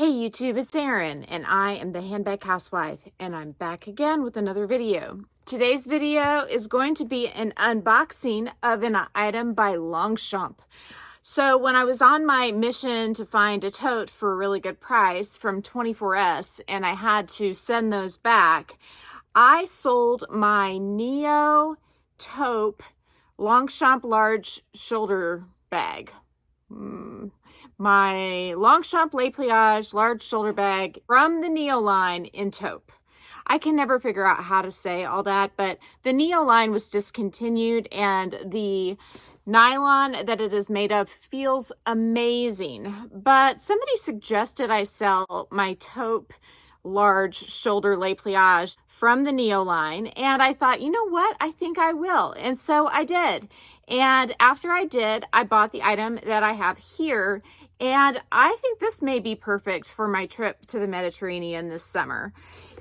Hey YouTube, it's Erin, and I am the Handbag Housewife, and I'm back again with another video. Today's video is going to be an unboxing of an item by Longchamp. So when I was on my mission to find a tote for a really good price from 24S, and I had to send those back, I sold my Neo Taupe Longchamp large shoulder bag. My Longchamp Le Pliage large shoulder bag from the Neo line in taupe. I can never figure out how to say all that, but the Neo line was discontinued and the nylon that it is made of feels amazing. But somebody suggested I sell my taupe large shoulder Le Pliage from the Neo line, and I thought, you know what, I think I will. And so I did. And after I did, I bought the item that I have here, and I think this may be perfect for my trip to the Mediterranean this summer.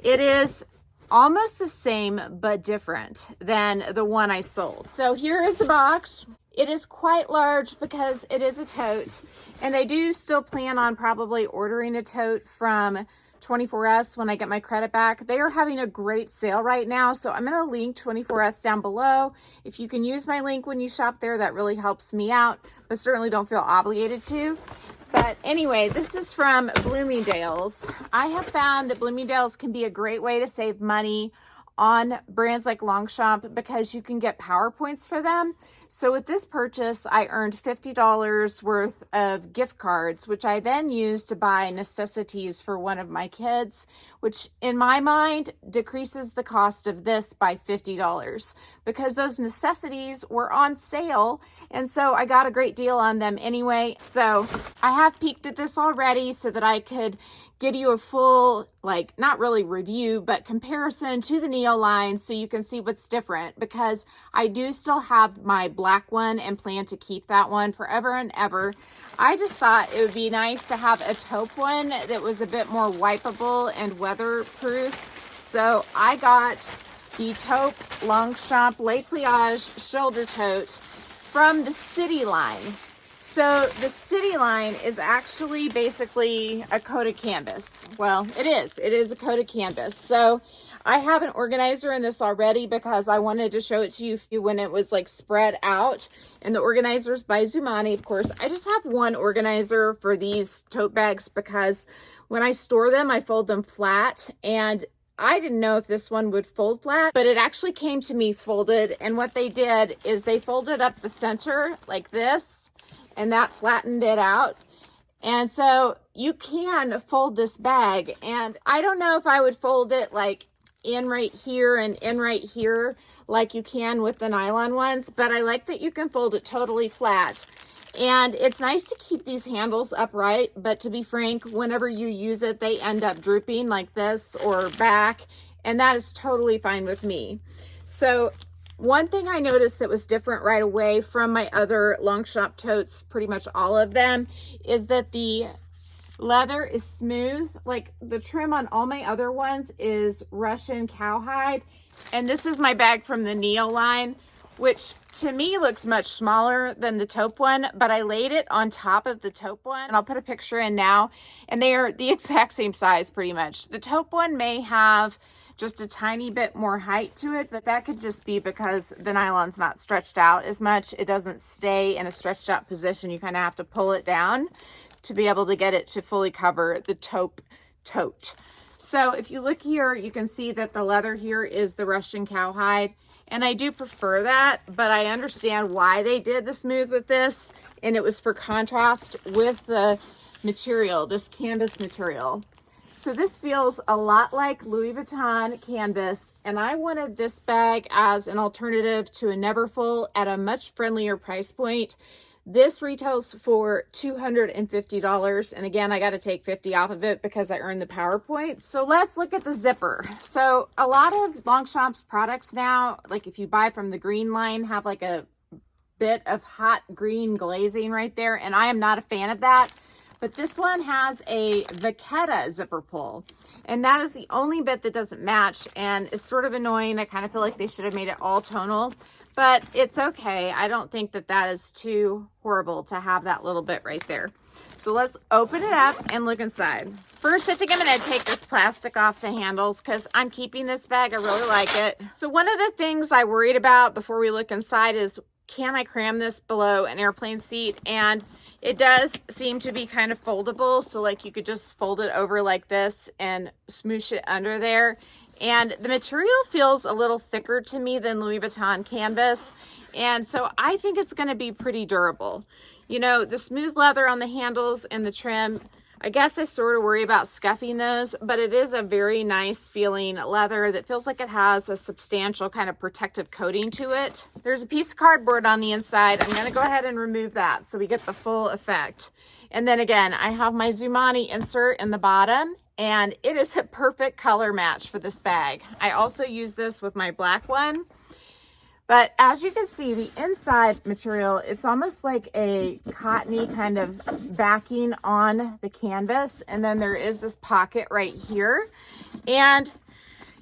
It is almost the same but different than the one I sold. So here is the box. It is quite large because it is a tote, and I do still plan on probably ordering a tote from 24S when I get my credit back. They are having a great sale right now, so I'm going to link 24S down below. If you can use my link when you shop there, that really helps me out, but certainly don't feel obligated to. But anyway, this is from Bloomingdale's. I have found that Bloomingdale's can be a great way to save money on brands like Longchamp because you can get PowerPoints for them. So with this purchase, I earned $50 worth of gift cards, which I then used to buy necessities for one of my kids, which in my mind decreases the cost of this by $50 because those necessities were on sale. And so I got a great deal on them anyway. So I have peeked at this already so that I could give you a full, like, not really review, but comparison to the Neo line so you can see what's different, because I do still have my black one and plan to keep that one forever and ever. I just thought it would be nice to have a taupe one that was a bit more wipeable and weatherproof. So I got the taupe Longchamp Le Pliage shoulder tote from the City line. So the City line is actually basically a coated canvas. Well, it is a coated canvas. So I have an organizer in this already because I wanted to show it to you when it was like spread out. And the organizer's by Zumani, of course. I just have one organizer for these tote bags because when I store them, I fold them flat, and I didn't know if this one would fold flat, but it actually came to me folded. And what they did is they folded up the center like this, and that flattened it out. And so you can fold this bag, and I don't know if I would fold it like in right here and in right here like you can with the nylon ones, but I like that you can fold it totally flat. And it's nice to keep these handles upright, but to be frank, whenever you use it, they end up drooping like this or back, and that is totally fine with me. So one thing I noticed that was different right away from my other Longchamp totes, pretty much all of them, is that the leather is smooth. Like the trim on all my other ones is Russian cowhide. And this is my bag from the Neo line, which to me looks much smaller than the taupe one, but I laid it on top of the taupe one, and I'll put a picture in now, and they are the exact same size pretty much. The taupe one may have just a tiny bit more height to it, but that could just be because the nylon's not stretched out as much. It doesn't stay in a stretched out position. You kind of have to pull it down to be able to get it to fully cover the taupe tote. So if you look here, you can see that the leather here is the Russian cowhide, and I do prefer that, but I understand why they did the smooth with this, and it was for contrast with the material, this canvas material. So this feels a lot like Louis Vuitton canvas, and I wanted this bag as an alternative to a Neverfull at a much friendlier price point. This retails for $250, and again, I got to take $50 off of it because I earned the PowerPoint. So let's look at the zipper. So a lot of Longchamp's products now, like if you buy from the green line, have like a bit of hot green glazing right there, and I am not a fan of that. But this one has a Vachetta zipper pull, and that is the only bit that doesn't match, and it's sort of annoying. I kind of feel like they should have made it all tonal. but it's okay. I don't think that that is too horrible to have that little bit right there. So let's open it up and look inside. First, I think I'm gonna take this plastic off the handles because I'm keeping this bag. I really like it. So one of the things I worried about before we look inside is, can I cram this below an airplane seat? And it does seem to be kind of foldable. So like you could just fold it over like this and smoosh it under there. And the material feels a little thicker to me than Louis Vuitton canvas. And so I think it's gonna be pretty durable. You know, the smooth leather on the handles and the trim, I guess I sort of worry about scuffing those, but it is a very nice feeling leather that feels like it has a substantial kind of protective coating to it. There's a piece of cardboard on the inside. I'm gonna go ahead and remove that so we get the full effect. And then again, I have my Zumani insert in the bottom, and it is a perfect color match for this bag. I also use this with my black one. But as you can see, the inside material, it's almost like a cottony kind of backing on the canvas. And then there is this pocket right here. And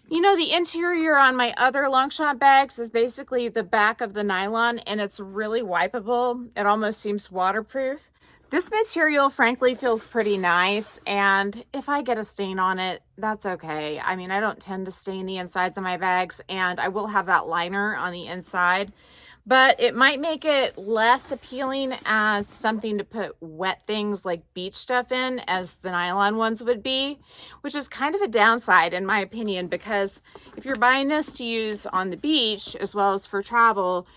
you know, the interior on my other Longchamp bags is basically the back of the nylon, and it's really wipeable. It almost seems waterproof. This material, frankly, feels pretty nice, and if I get a stain on it, that's okay. I mean, I don't tend to stain the insides of my bags, and I will have that liner on the inside, but it might make it less appealing as something to put wet things like beach stuff in, as the nylon ones would be, which is kind of a downside in my opinion, because if you're buying this to use on the beach as well as for travel,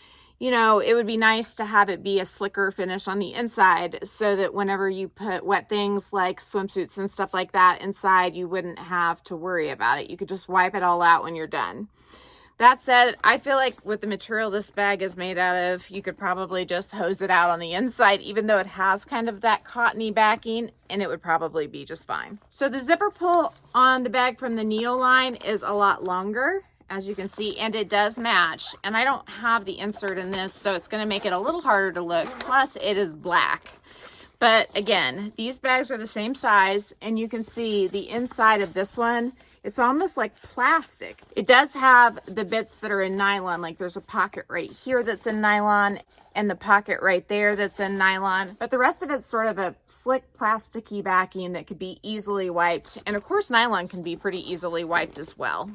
you know, it would be nice to have it be a slicker finish on the inside so that whenever you put wet things like swimsuits and stuff like that inside, you wouldn't have to worry about it. You could just wipe it all out when you're done. That said, I feel like with the material this bag is made out of, you could probably just hose it out on the inside, even though it has kind of that cottony backing, and it would probably be just fine. So the zipper pull on the bag from the Neo line is a lot longer, as you can see, and it does match. And I don't have the insert in this, so it's gonna make it a little harder to look. Plus it is black. But again, these bags are the same size, and you can see the inside of this one, it's almost like plastic. It does have the bits that are in nylon, like there's a pocket right here that's in nylon, and the pocket right there that's in nylon. But the rest of it's sort of a slick plasticky backing that could be easily wiped. And of course, nylon can be pretty easily wiped as well.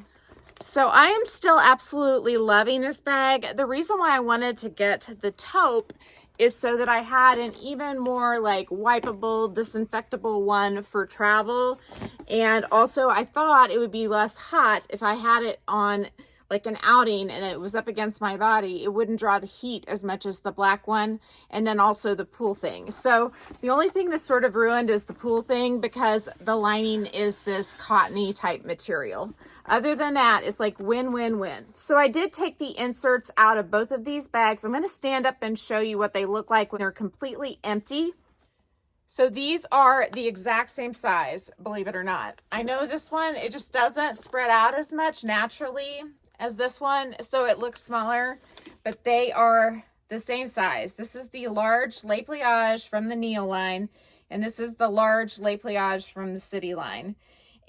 So I am still absolutely loving this bag. The reason why I wanted to get the taupe is so that I had an even more like wipeable, disinfectable one for travel. And also I thought it would be less hot if I had it on like an outing and it was up against my body. It wouldn't draw the heat as much as the black one, and then also the pool thing. So the only thing that's sort of ruined is the pool thing, because the lining is this cottony type material. Other than that, it's like win, win, win. So I did take the inserts out of both of these bags. I'm gonna stand up and show you what they look like when they're completely empty. So these are the exact same size, believe it or not. I know this one, it just doesn't spread out as much naturally as this one, so it looks smaller, but they are the same size. This is the large Le Pliage from the Neo line, and this is the large Le Pliage from the City line.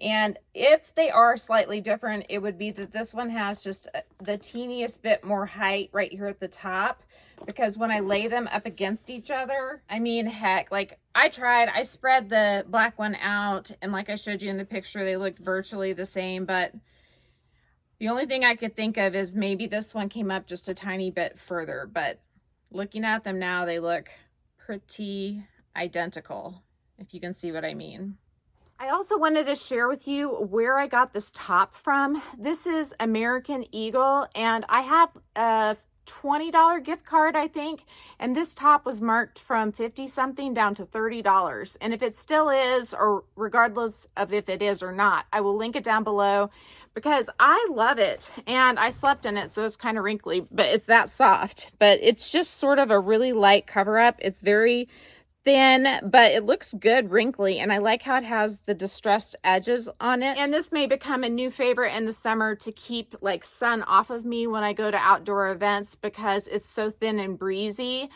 And if they are slightly different, it would be that this one has just the teeniest bit more height right here at the top, because when I lay them up against each other, I mean, heck, like I spread the black one out, and like I showed you in the picture, they looked virtually the same, but the only thing I could think of is maybe this one came up just a tiny bit further, but looking at them now, they look pretty identical, if you can see what I mean. I also wanted to share with you where I got this top from. This is American Eagle, and I have a $20 gift card, I think, and this top was marked from 50 something down to $30. And if it still is, or regardless of if it is or not, I will link it down below, because I love it, and I slept in it, so it's kind of wrinkly, but it's that soft. But it's just sort of a really light cover up. It's very thin, but it looks good wrinkly, and I like how it has the distressed edges on it. And this may become a new favorite in the summer to keep like sun off of me when I go to outdoor events, because it's so thin and breezy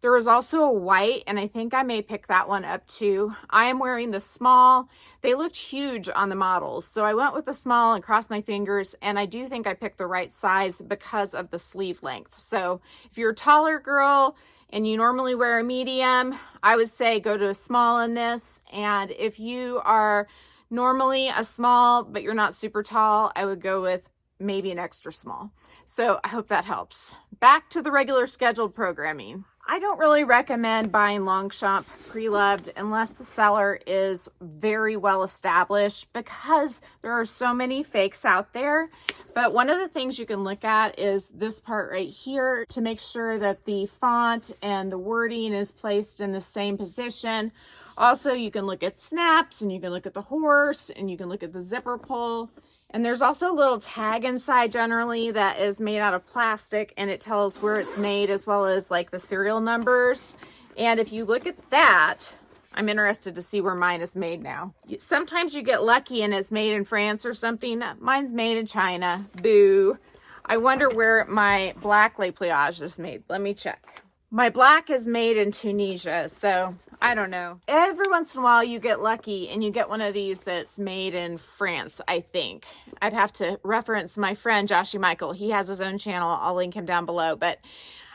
There was also a white, and I think I may pick that one up too. I am wearing the small. They looked huge on the models, so I went with the small and crossed my fingers, and I do think I picked the right size because of the sleeve length. So if you're a taller girl and you normally wear a medium, I would say go to a small in this. And if you are normally a small, but you're not super tall, I would go with maybe an extra small. So I hope that helps. Back to the regular scheduled programming. I don't really recommend buying Longchamp pre-loved unless the seller is very well established, because there are so many fakes out there. But one of the things you can look at is this part right here to make sure that the font and the wording is placed in the same position. Also, you can look at snaps, and you can look at the horse, and you can look at the zipper pull. And there's also a little tag inside generally that is made out of plastic, and it tells where it's made as well as like the serial numbers. And if you look at that, I'm interested to see where mine is made now. Sometimes you get lucky and it's made in France or something. Mine's made in China. Boo. I wonder where my black Le Pliage is made. Let me check. My black is made in Tunisia, so I don't know. Every once in a while you get lucky and you get one of these that's made in France, I think. I'd have to reference my friend Joshy Michael. He has his own channel. I'll link him down below, but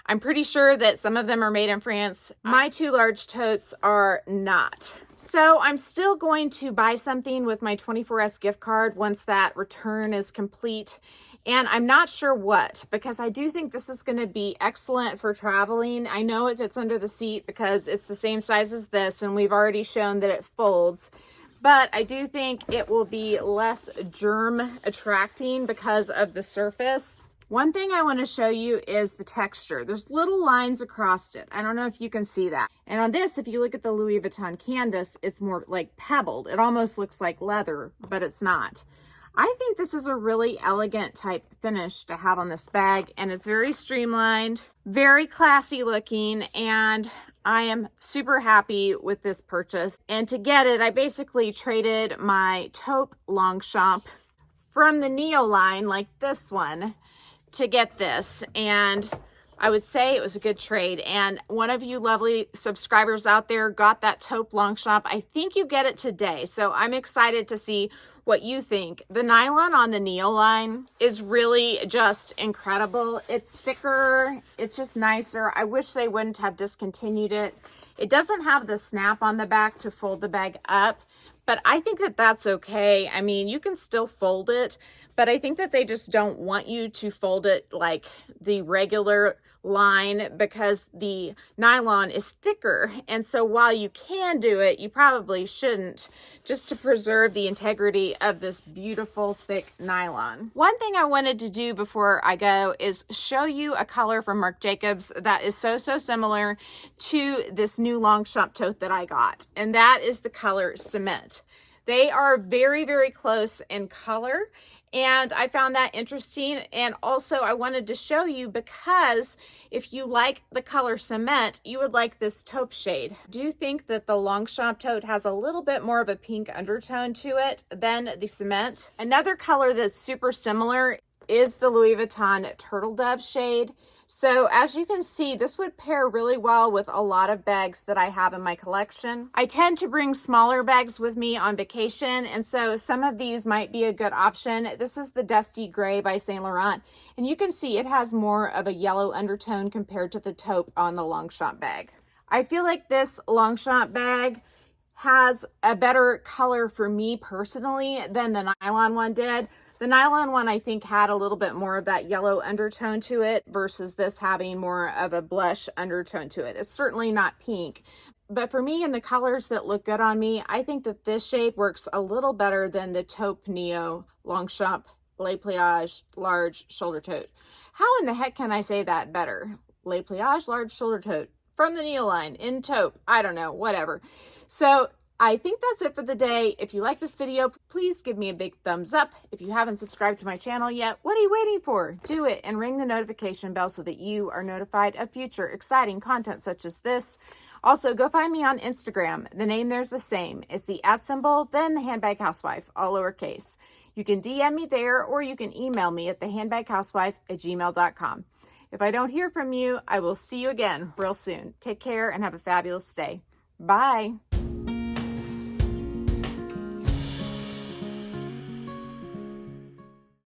I'm pretty sure that some of them are made in France. My two large totes are not. So I'm still going to buy something with my 24S gift card once that return is complete. And I'm not sure what, because I do think this is going to be excellent for traveling. I know it fits under the seat because it's the same size as this, and we've already shown that it folds. But I do think it will be less germ attracting because of the surface. One thing I want to show you is the texture. There's little lines across it. I don't know if you can see that. And on this, if you look at the Louis Vuitton canvas, it's more like pebbled. It almost looks like leather, but it's not. I think this is a really elegant type finish to have on this bag, and it's very streamlined, very classy looking, and I am super happy with this purchase. And to get it, I basically traded my taupe Longchamp from the Neo line, like this one, to get this. And I would say it was a good trade. And one of you lovely subscribers out there got that taupe Longchamp. I think you get it today, so I'm excited to see what you think. The nylon on the Neo line is really just incredible. It's thicker, it's just nicer. I wish they wouldn't have discontinued it. It doesn't have the snap on the back to fold the bag up, but I think that that's okay. I mean, you can still fold it, but I think that they just don't want you to fold it like the regular line because the nylon is thicker. And so while you can do it, you probably shouldn't, just to preserve the integrity of this beautiful thick nylon. One thing I wanted to do before I go is show you a color from Marc Jacobs that is so similar to this new Longchamp tote that I got, and that is the color Cement. They are very close in color, and I found that interesting. And also I wanted to show you because if you like the color Cement, you would like this taupe shade. Do you think that the Longchamp tote has a little bit more of a pink undertone to it than the Cement? Another color that's super similar is the Louis Vuitton Turtle Dove shade. So as you can see, this would pair really well with a lot of bags that I have in my collection. I tend to bring smaller bags with me on vacation, and so some of these might be a good option. This is the Dusty Gray by Saint Laurent, and you can see it has more of a yellow undertone compared to the taupe on the Longchamp bag. I feel like this Longchamp bag has a better color for me personally than the nylon one did. The nylon one, I think, had a little bit more of that yellow undertone to it versus this having more of a blush undertone to it. It's certainly not pink, but for me and the colors that look good on me, I think that this shade works a little better than the taupe Neo Longchamp Le Pliage large shoulder tote. How in the heck can I say that better? Le Pliage large shoulder tote from the Neo line in taupe. I don't know, whatever. So I think that's it for the day. If you like this video, please give me a big thumbs up. If you haven't subscribed to my channel yet, what are you waiting for? Do it and ring the notification bell so that you are notified of future exciting content such as this. Also, go find me on Instagram. The name there's the same. It's the @ then the Handbag Housewife, all lowercase. You can DM me there, or you can email me at thehandbaghousewife@gmail.com. If I don't hear from you, I will see you again real soon. Take care and have a fabulous day. Bye.